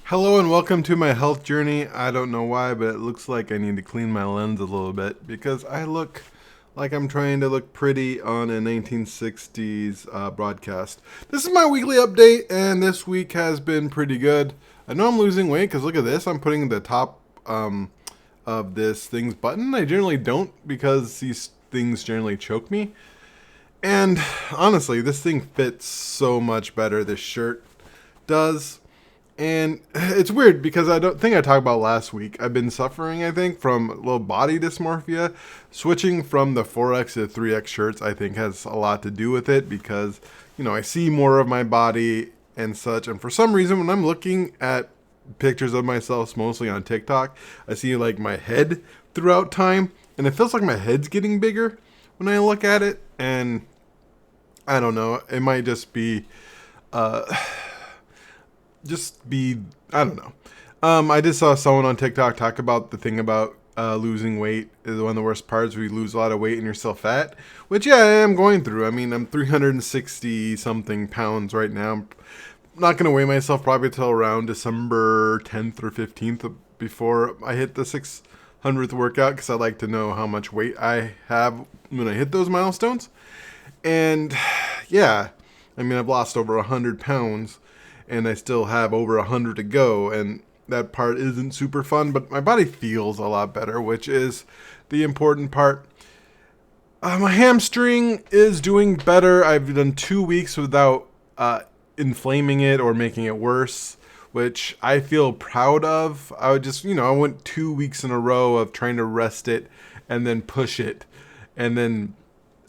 Hello and welcome to my health journey. I don't know why, but it looks like I need to clean my lens a little bit because I look like I'm trying to look pretty on a 1960s broadcast. This is my weekly update, and this week has been pretty good. I know I'm losing weight because look at this. I'm putting the top of this thing's button. I generally don't because these things generally choke me. And honestly, this thing fits so much better. This shirt does. And it's weird because I don't think I talked about last week. I've been suffering, I think, from low body dysmorphia. Switching from the 4X to 3X shirts, I think, has a lot to do with it because, I see more of my body and such. And for some reason, when I'm looking at pictures of myself, mostly on TikTok, I see like my head throughout time. And it feels like my head's getting bigger when I look at it. And I don't know, it might just be... I don't know. I just saw someone on TikTok talk about the thing about losing weight is one of the worst parts where you lose a lot of weight and you're still fat, which I am going through. I mean, I'm 360 something pounds right now. I'm not going to weigh myself probably till around December 10th or 15th before I hit the 600th workout because I like to know how much weight I have when I hit those milestones. And yeah, I mean, I've lost over 100 pounds. And I still have over 100 to go, and that part isn't super fun, but my body feels a lot better, which is the important part. My hamstring is doing better. I've done 2 weeks without inflaming it or making it worse, which I feel proud of. I went 2 weeks in a row of trying to rest it and then push it, and then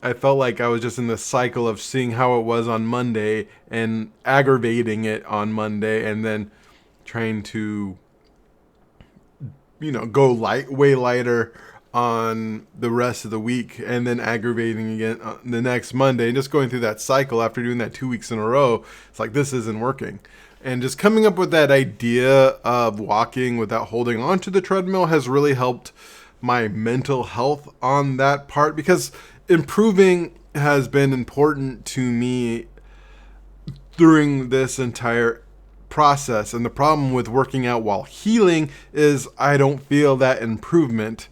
I felt like I was just in the cycle of seeing how it was on Monday and aggravating it on Monday and then trying to, go way lighter on the rest of the week and then aggravating again on the next Monday and just going through that cycle after doing that 2 weeks in a row. It's like, this isn't working. And just coming up with that idea of walking without holding on to the treadmill has really helped my mental health on that part because improving has been important to me during this entire process. And the problem with working out while healing is I don't feel that improvement.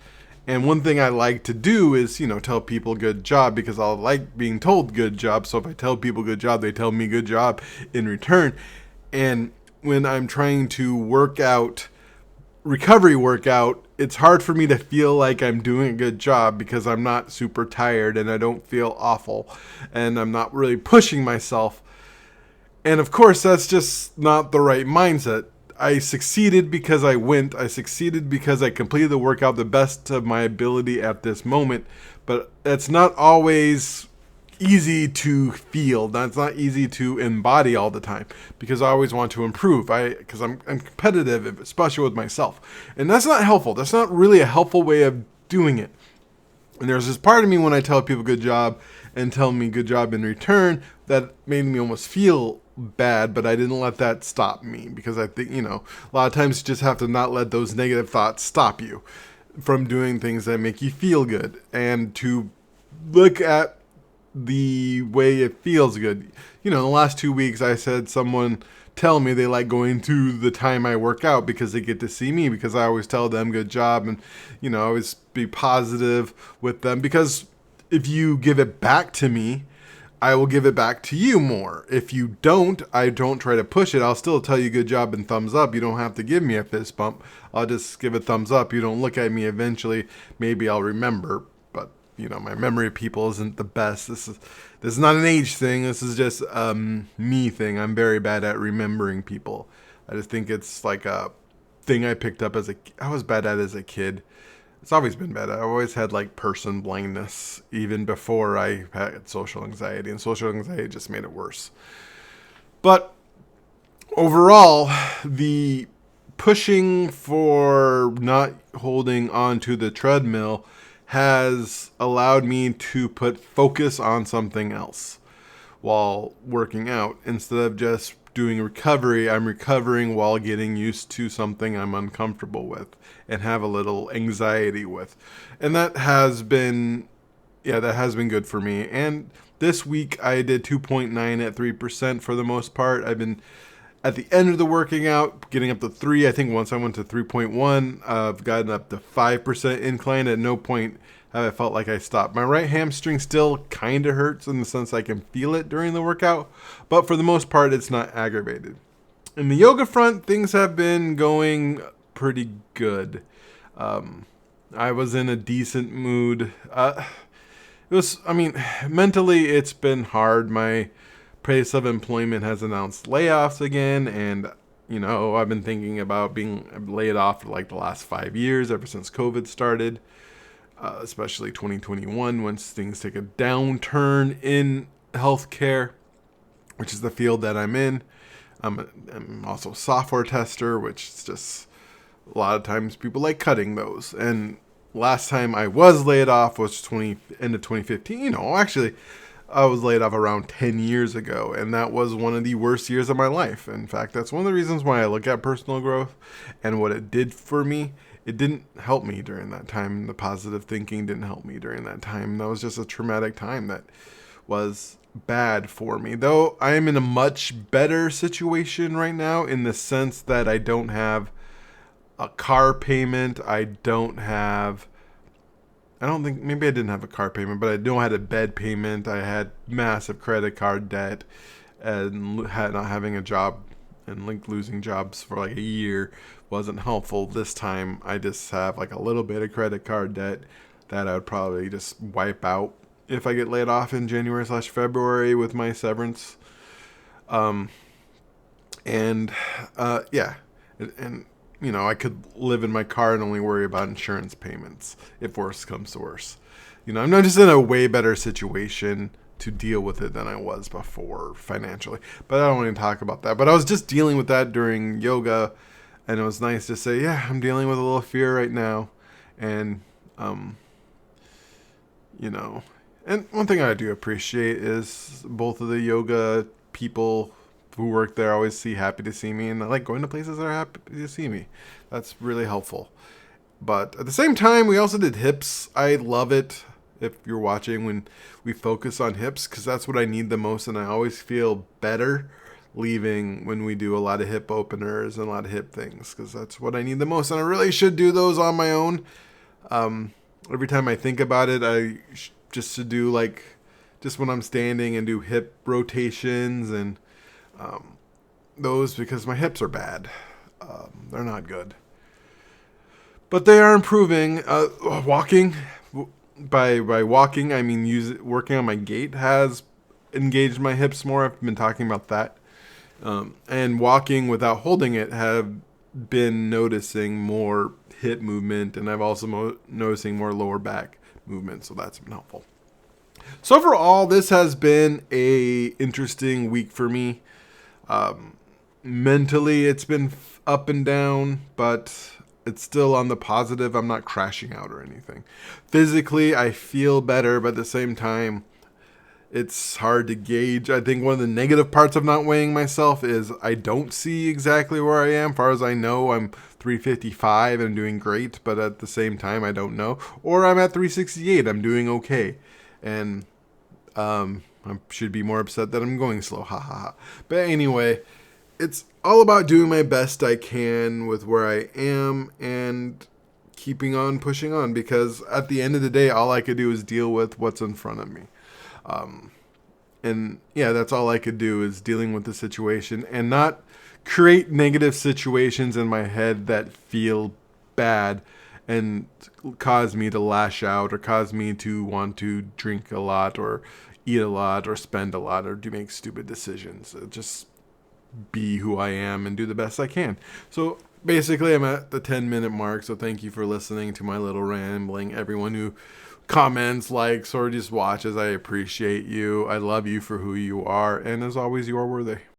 And one thing I like to do is, tell people good job because I like being told good job. So if I tell people good job, they tell me good job in return. And when I'm trying to recovery workout, it's hard for me to feel like I'm doing a good job because I'm not super tired and I don't feel awful and I'm not really pushing myself. And of course, that's just not the right mindset. I succeeded because I went. I succeeded because I completed the workout the best of my ability at this moment. But it's not always easy to feel. That's not easy to embody all the time because I always want to improve. Because I'm competitive, especially with myself, and that's not helpful. That's not really a helpful way of doing it. And there's this part of me when I tell people good job and tell me good job in return that made me almost feel bad, but I didn't let that stop me because I think, a lot of times you just have to not let those negative thoughts stop you from doing things that make you feel good and to look at the way it feels good. In the last 2 weeks, I said someone tell me they like going to the time I work out because they get to see me because I always tell them good job and, I always be positive with them because if you give it back to me, I will give it back to you more. If you don't, I don't try to push it. I'll still tell you good job and thumbs up. You don't have to give me a fist bump. I'll just give a thumbs up. You don't look at me eventually. Maybe I'll remember. My memory of people isn't the best. This is not an age thing. This is just me thing. I'm very bad at remembering people. I just think it's like a thing I picked up I was bad at as a kid. It's always been bad. I always had like person blindness even before I had social anxiety, and social anxiety just made it worse. But overall, the pushing for not holding on to the treadmill has allowed me to put focus on something else while working out. Instead of just doing recovery, I'm recovering while getting used to something I'm uncomfortable with and have a little anxiety with. And that has been good for me. And this week I did 2.9 at 3% for the most part. at the end of the working out, getting up to 3. I think once I went to 3.1, I've gotten up to 5% incline. At no point have I felt like I stopped. My right hamstring still kind of hurts in the sense I can feel it during the workout, but for the most part, it's not aggravated. In the yoga front, things have been going pretty good. I was in a decent mood. Mentally, it's been hard. My place of employment has announced layoffs again, and I've been thinking about being laid off for like the last 5 years, ever since COVID started, especially 2021, once things take a downturn in healthcare, which is the field that I'm in. I'm also a software tester, which is just a lot of times people like cutting those. And last time I was laid off was end of 2015. Actually, I was laid off around 10 years ago, and that was one of the worst years of my life. In fact, that's one of the reasons why I look at personal growth and what it did for me. It didn't help me during that time. The positive thinking didn't help me during that time. That was just a traumatic time that was bad for me. Though I am in a much better situation right now, in the sense that I don't have a car payment. Maybe I didn't have a car payment, but I know I had a bed payment. I had massive credit card debt, and not having a job and losing jobs for like a year wasn't helpful. This time I just have like a little bit of credit card debt that I would probably just wipe out if I get laid off in January/February with my severance. I could live in my car and only worry about insurance payments if worse comes to worse. I'm not just in a way better situation to deal with it than I was before financially. But I don't want to talk about that. But I was just dealing with that during yoga, and it was nice to say, yeah, I'm dealing with a little fear right now. And, and one thing I do appreciate is both of the yoga people who work there always happy to see me, and I like going to places that are happy to see me. That's really helpful. But at the same time, we also did hips. I love it, if you're watching, when we focus on hips, because that's what I need the most, and I always feel better leaving when we do a lot of hip openers and a lot of hip things, because that's what I need the most, and I really should do those on my own. Every time I think about it, just to do just when I'm standing and do hip rotations and those, because my hips are bad. They're not good, but they are improving. Walking, by walking I mean working on my gait has engaged my hips more. I've been talking about that, and walking without holding it have been noticing more hip movement, and I've also noticing more lower back movement, so that's been helpful. So overall, this has been a interesting week for me. Mentally, it's been up and down, but it's still on the positive. I'm not crashing out or anything. Physically, I feel better, but at the same time, it's hard to gauge. I think one of the negative parts of not weighing myself is I don't see exactly where I am. As far as I know, I'm 355 and doing great, but at the same time, I don't know. Or I'm at 368, I'm doing okay. And I should be more upset that I'm going slow. Ha ha ha. But anyway, it's all about doing my best I can with where I am and keeping on pushing on, because at the end of the day, all I could do is deal with what's in front of me. And yeah, that's all I could do, is dealing with the situation and not create negative situations in my head that feel bad and cause me to lash out or cause me to want to drink a lot or eat a lot or spend a lot or to make stupid decisions. Just be who I am and do the best I can. So basically, I'm at the 10-minute mark, so thank you for listening to my little rambling. Everyone who comments, likes, or just watches, I appreciate you. I love you for who you are, and as always, you are worthy.